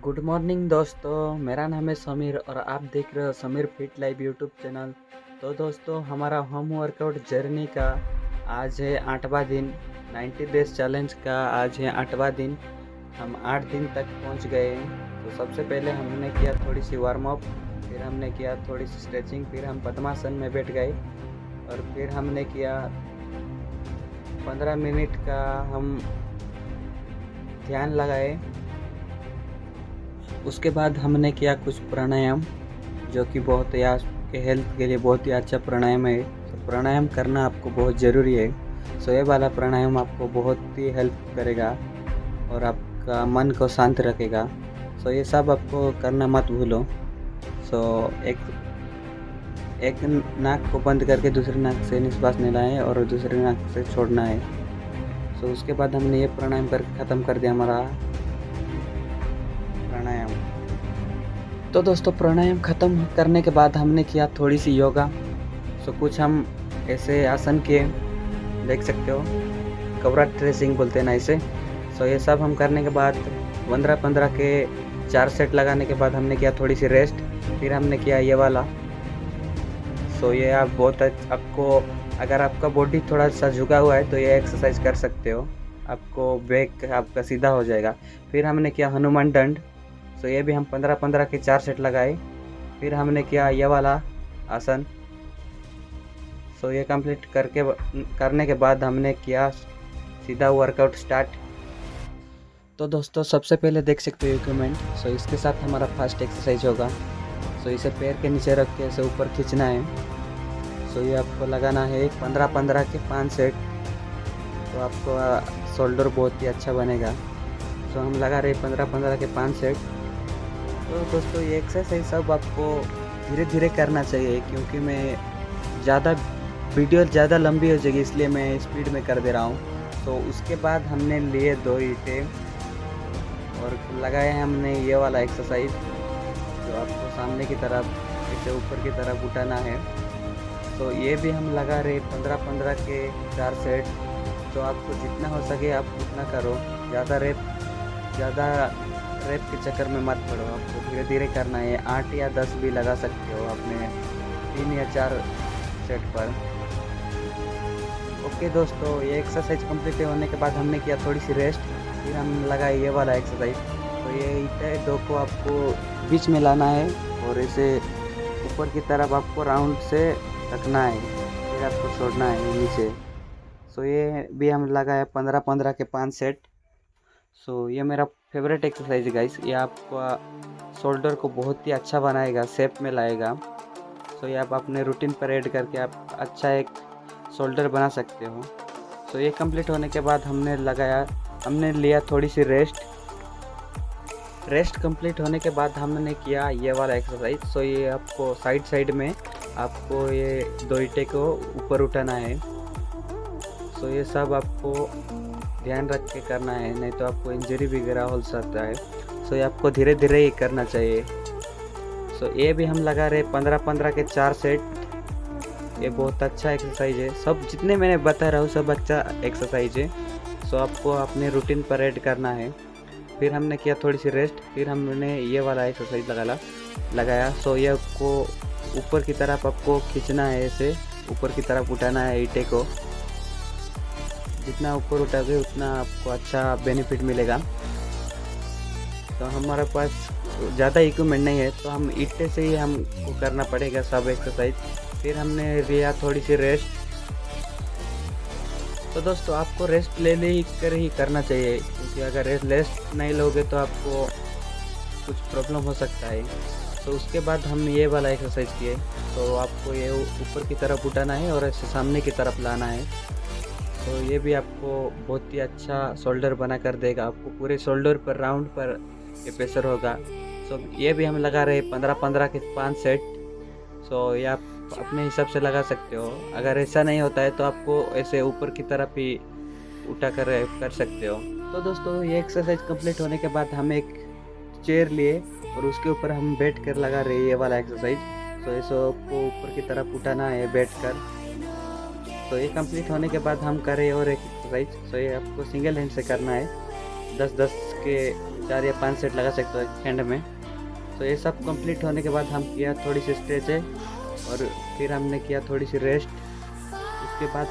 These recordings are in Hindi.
गुड मॉर्निंग दोस्तों, मेरा नाम है समीर और आप देख रहे हो Sameer fit live YouTube channel. तो दोस्तों, हमारा होम वर्कआउट जर्नी का आज है 8वां दिन। 90 डेज चैलेंज का आज है 8वां दिन। हम 8 दिन तक पहुंच गए। तो सबसे पहले हमने किया थोड़ी सी वार्म अप, फिर हमने किया थोड़ी सी स्ट्रेचिंग, फिर हम पद्मासन में बैठ गए और फिर हमने किया 15 मिनट का हम ध्यान लगाए। उसके बाद हमने किया कुछ प्राणायाम, जो कि बहुत ही आपके हेल्थ के लिए बहुत ही अच्छा प्राणायाम है। तो प्राणायाम करना आपको बहुत ज़रूरी है। सो ये वाला प्राणायाम आपको बहुत ही हेल्प करेगा और आपका मन को शांत रखेगा। सो ये सब आपको करना मत भूलो। सो एक एक नाक को बंद करके दूसरे नाक से निश्वास लेना है और दूसरे नाक से छोड़ना है। सो उसके बाद हमने ये प्राणायाम करके ख़त्म कर दिया हमारा प्राणायाम। तो दोस्तों, प्राणायाम ख़त्म करने के बाद हमने किया थोड़ी सी योगा। सो कुछ हम ऐसे आसन किए, देख सकते हो, कबरा ट्रेसिंग बोलते हैं ना इसे। सो ये सब हम करने के बाद 15-15 के 4 सेट लगाने के बाद हमने किया थोड़ी सी रेस्ट। फिर हमने किया ये वाला। सो ये आप बहुत आपको, अगर आपका बॉडी थोड़ा सा झुका हुआ है तो ये एक्सरसाइज कर सकते हो, आपको बैक आपका सीधा हो जाएगा। फिर हमने किया हनुमान दंड। सो ये भी हम 15-15 के 4 सेट लगाए। फिर हमने किया ये वाला आसन। सो ये कंप्लीट करने के बाद हमने किया सीधा वर्कआउट स्टार्ट। तो दोस्तों, सबसे पहले देख सकते हो इक्विपमेंट। सो इसके साथ हमारा फर्स्ट एक्सरसाइज होगा। सो इसे पैर के नीचे रख के इसे ऊपर खींचना है। सो ये आपको लगाना है 15-15 के 5 सेट। तो आपको शोल्डर बहुत ही अच्छा बनेगा। सो हम लगा रहे 15-15 के 5 सेट। तो दोस्तों, ये एक्सरसाइज सब आपको धीरे धीरे करना चाहिए, क्योंकि मैं वीडियो ज़्यादा लंबी हो जाएगी, इसलिए मैं स्पीड में कर दे रहा हूँ। तो उसके बाद हमने लिए 2 ईंटें और लगाए हैं हमने ये वाला एक्सरसाइज, जो आपको सामने की तरफ इसे ऊपर की तरफ उठाना है। तो ये भी हम लगा रहे 15-15 के 4 सेट। तो आपको जितना हो सके आप उतना करो, ज़्यादा रेप के चक्कर में मत पड़ो। आपको धीरे धीरे करना है। 8 या 10 भी लगा सकते हो अपने 3 या 4 सेट पर। ओके दोस्तों, ये एक्सरसाइज कंप्लीट होने के बाद हमने किया थोड़ी सी रेस्ट। फिर हम लगाए ये वाला एक्सरसाइज। तो ये ईंटें 2 को आपको बीच में लाना है और इसे ऊपर की तरफ आपको राउंड से रखना है, फिर आपको छोड़ना है नीचे। सो ये भी हम लगाए 15-15 के 5 सेट। सो ये मेरा फेवरेट एक्सरसाइज है गाइस। ये आपका शोल्डर को बहुत ही अच्छा बनाएगा, शेप में लाएगा। सो ये आप अपने रूटीन पर ऐड करके आप अच्छा एक शोल्डर बना सकते हो। सो ये कंप्लीट होने के बाद हमने लिया थोड़ी सी रेस्ट कंप्लीट होने के बाद हमने किया ये वाला एक्सरसाइज। सो ये आपको साइड में आपको ये 2 ईंटें को ऊपर उठाना है। सो ये सब आपको ध्यान रख के करना है, नहीं तो आपको इंजरी वगैरह हो सकता है। सो ये आपको धीरे धीरे ही करना चाहिए। सो ये भी हम लगा रहे 15-15 के 4 सेट। ये बहुत अच्छा एक्सरसाइज है। सब जितने मैंने बता रहा हूँ सब अच्छा एक्सरसाइज है। सो आपको अपने रूटीन पर ऐड करना है। फिर हमने किया थोड़ी सी रेस्ट। फिर हमने ये वाला एक्सरसाइज लगाया। सो ये आपको ऊपर की तरफ आपको खींचना है, ऐसे ऊपर की तरफ उठाना है ईंटे को। जितना ऊपर उठाओगे उतना आपको अच्छा बेनिफिट मिलेगा। तो हमारे पास ज़्यादा इक्विपमेंट नहीं है, तो हम ईंटे से ही हमको करना पड़ेगा सब एक्सरसाइज। फिर हमने लिया थोड़ी सी रेस्ट। तो दोस्तों, आपको रेस्ट ले कर ही करना चाहिए, क्योंकि अगर रेस्ट नहीं लोगे तो आपको कुछ प्रॉब्लम हो सकता है। तो उसके बाद हम ये वाला एक्सरसाइज किए। तो आपको ये ऊपर की तरफ उठाना है और ऐसे सामने की तरफ लाना है। तो ये भी आपको बहुत ही अच्छा शोल्डर बना कर देगा। आपको पूरे शोल्डर पर राउंड पर ये प्रेशर होगा। सो ये भी हम लगा रहे 15-15 के 5 सेट। सो ये आप अपने हिसाब से लगा सकते हो। अगर ऐसा नहीं होता है तो आपको ऐसे ऊपर की तरफ ही उठा कर सकते हो। तो दोस्तों, ये एक्सरसाइज कंप्लीट होने के बाद हम एक चेयर लिए और उसके ऊपर हम बैठ कर लगा रहे ये वाला एक्सरसाइज। सो इसे आपको ऊपर की तरफ उठाना है बैठ कर। तो ये कंप्लीट होने के बाद हम करें और एक एक्सरसाइज। सो ये आपको सिंगल हैंड से करना है। 10-10 के 4 या 5 सेट लगा सकते हो एंड में। तो ये सब कंप्लीट होने के बाद हम किया थोड़ी सी स्ट्रेच है और फिर हमने किया थोड़ी सी रेस्ट। उसके बाद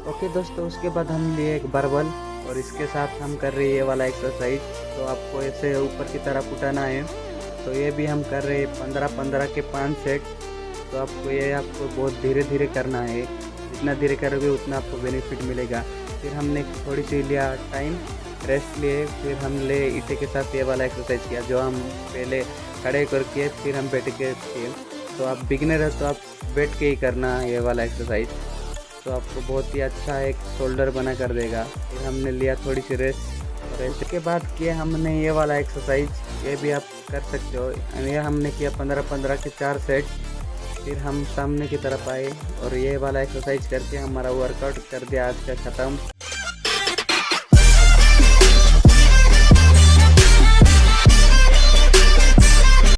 ओके दोस्तों, उसके बाद हम लिए एक बारबल और इसके साथ हम कर रहे हैं ये वाला एक्सरसाइज। तो आपको ऐसे ऊपर की तरफ उठाना है। तो ये भी हम कर रहे हैं 15-15 के 5 सेट। तो आपको बहुत धीरे धीरे करना है, जितना धीरे करोगे उतना आपको बेनिफिट मिलेगा। फिर हमने थोड़ी सी लिया टाइम रेस्ट लिए, फिर हम ले ईटे के साथ ये वाला एक्सरसाइज किया जो हम पहले खड़े करके फिर हम बैठ के किए। तो आप बिगिनर है तो आप बैठ के ही करना ये वाला एक्सरसाइज, तो आपको बहुत ही अच्छा एक शोल्डर बना कर देगा। फिर हमने लिया थोड़ी सी रेस्ट और इसके बाद किया हमने ये वाला एक्सरसाइज, ये भी आप कर सकते हो। ये हमने किया 15-15 के 4 सेट। फिर हम सामने की तरफ आए और ये वाला एक्सरसाइज करके हमारा वर्कआउट कर दिया आज का ख़त्म।